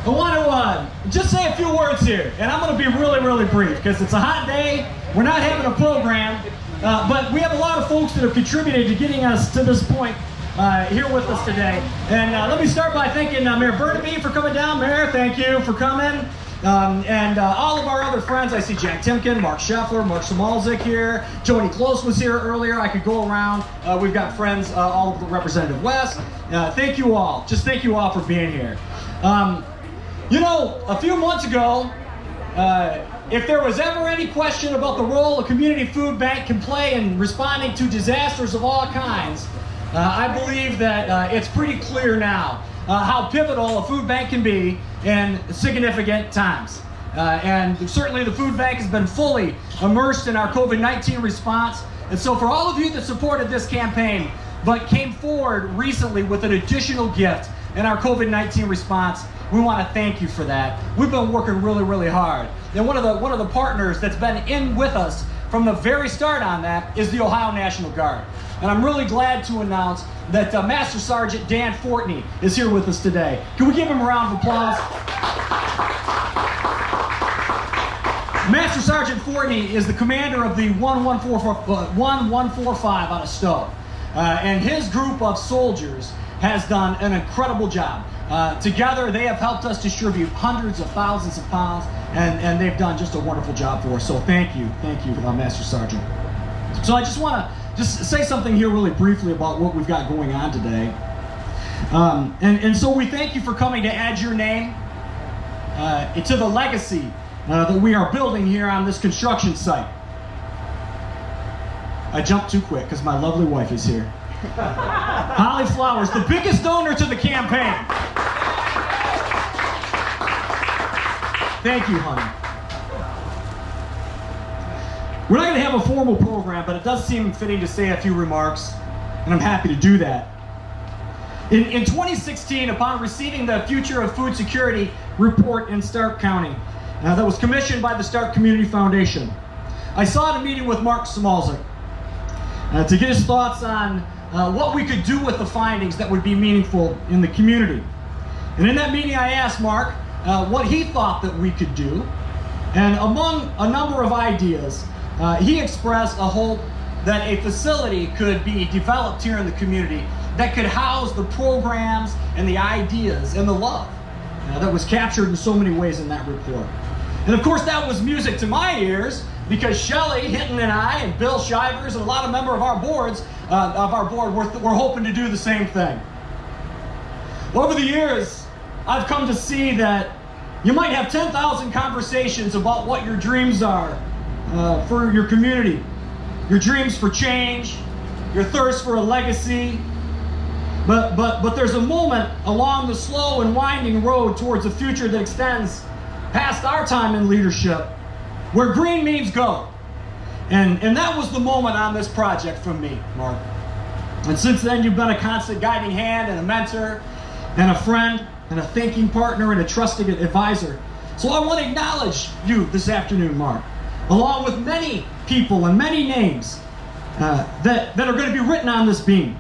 I want to just say a few words here, and I'm going to be really, really brief because it's a hot day. We're not having a program, but we have a lot of folks that have contributed to getting us to this point here with us today. And let me start by thanking Mayor Burnaby for coming down. Mayor, thank you for coming. And all of our other friends. I see Jack Timken, Mark Scheffler, Mark Samalzik here. Joni Close was here earlier. I could go around. We've got friends all over the Representative West. Thank you all. Just thank you all for being here. You know, a few months ago, if there was ever any question about the role a community food bank can play in responding to disasters of all kinds, I believe that it's pretty clear now how pivotal a food bank can be in significant times. And certainly the food bank has been fully immersed in our COVID-19 response. And so for all of you that supported this campaign, but came forward recently with an additional gift in our COVID-19 response, we want to thank you for that. We've been working really, really hard. And one of the partners that's been in with us from the very start on that is the Ohio National Guard. And I'm really glad to announce that Master Sergeant Dan Fortney is here with us today. Can we give him a round of applause? Master Sergeant Fortney is the commander of the 1145 out of Stowe. And his group of soldiers has done an incredible job. Together, they have helped us distribute hundreds of thousands of pounds, and they've done just a wonderful job for us. So thank you, Master Sergeant. So I just want to say something here really briefly about what we've got going on today. And so we thank you for coming to add your name to the legacy that we are building here on this construction site. I jumped too quick because my lovely wife is here. Holly Flowers, the biggest donor to the campaign. Thank you, honey. We're not going to have a formal program, but it does seem fitting to say a few remarks, and I'm happy to do that. In 2016, upon receiving the Future of Food Security report in Stark County that was commissioned by the Stark Community Foundation, I sought a meeting with Mark Samalzik to get his thoughts on what we could do with the findings that would be meaningful in the community. And in that meeting, I asked Mark what he thought that we could do. And among a number of ideas, he expressed a hope that a facility could be developed here in the community that could house the programs and the ideas and the love that was captured in so many ways in that report. And of course, that was music to my ears, because Shelley Hinton and I and Bill Shivers and a lot of members of our board were hoping to do the same thing. Over the years, I've come to see that you might have 10,000 conversations about what your dreams are for your community, your dreams for change, your thirst for a legacy. But there's a moment along the slow and winding road towards a future that extends past our time in leadership, where green means go. And that was the moment on this project from me, Mark. And since then, you've been a constant guiding hand and a mentor and a friend and a thinking partner and a trusted advisor. So I want to acknowledge you this afternoon, Mark, along with many people and many names that are going to be written on this beam.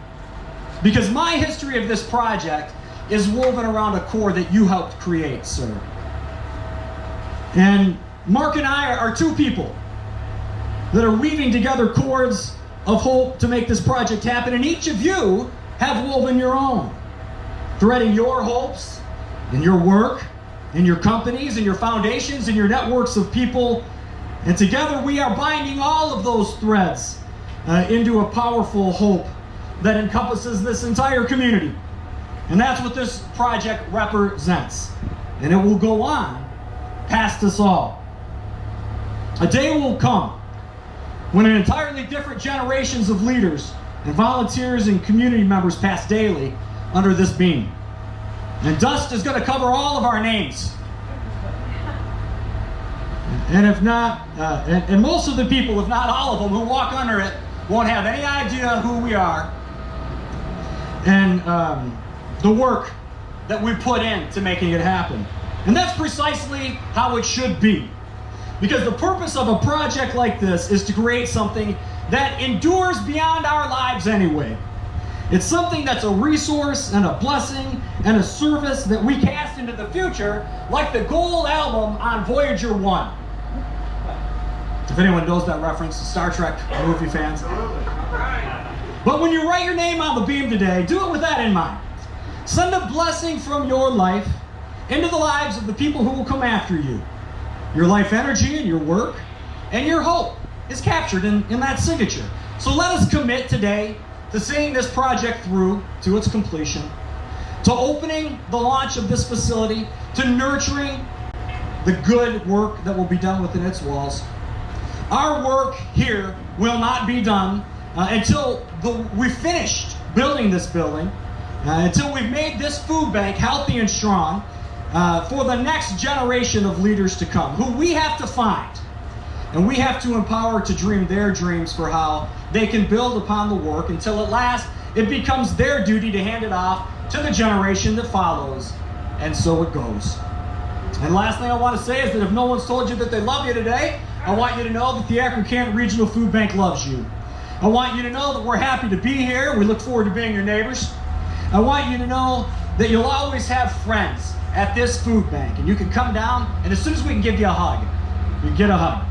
Because my history of this project is woven around a core that you helped create, sir. And Mark and I are two people that are weaving together cords of hope to make this project happen, and each of you have woven your own, threading your hopes in your work, in your companies, in your foundations, in your networks of people, and together we are binding all of those threads into a powerful hope that encompasses this entire community. And that's what this project represents, and it will go on past us all. A day will come when an entirely different generations of leaders and volunteers and community members pass daily under this beam. And dust is going to cover all of our names. And if not, and most of the people, if not all of them, who walk under it won't have any idea who we are and the work that we put in to making it happen. And that's precisely how it should be. Because the purpose of a project like this is to create something that endures beyond our lives anyway. It's something that's a resource and a blessing and a service that we cast into the future, like the gold album on Voyager 1. If anyone knows that reference, Star Trek movie fans. But when you write your name on the beam today, do it with that in mind. Send a blessing from your life into the lives of the people who will come after you. Your life energy and your work and your hope is captured in that signature. So let us commit today to seeing this project through to its completion, to opening the launch of this facility, to nurturing the good work that will be done within its walls. Our work here will not be done until we've finished building this building, until we've made this food bank healthy and strong for the next generation of leaders to come, who we have to find. And we have to empower to dream their dreams for how they can build upon the work until at last it becomes their duty to hand it off to the generation that follows. And so it goes. And last thing I want to say is that if no one's told you that they love you today, I want you to know that the Akron-Canton Regional Food Bank loves you. I want you to know that we're happy to be here. We look forward to being your neighbors. I want you to know that you'll always have friends at this food bank. And you can come down, and as soon as we can give you a hug, you get a hug.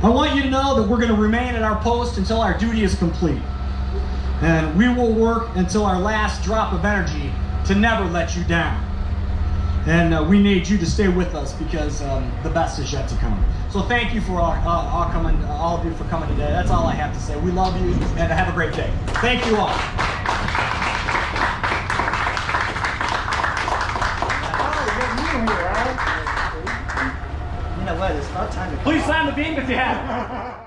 I want you to know that we're going to remain at our post until our duty is complete. And we will work until our last drop of energy to never let you down. And we need you to stay with us because the best is yet to come. So thank you for all of you for coming today. That's all I have to say. We love you and have a great day. Thank you all. You know what? It's about time to Please sign the beam if you have.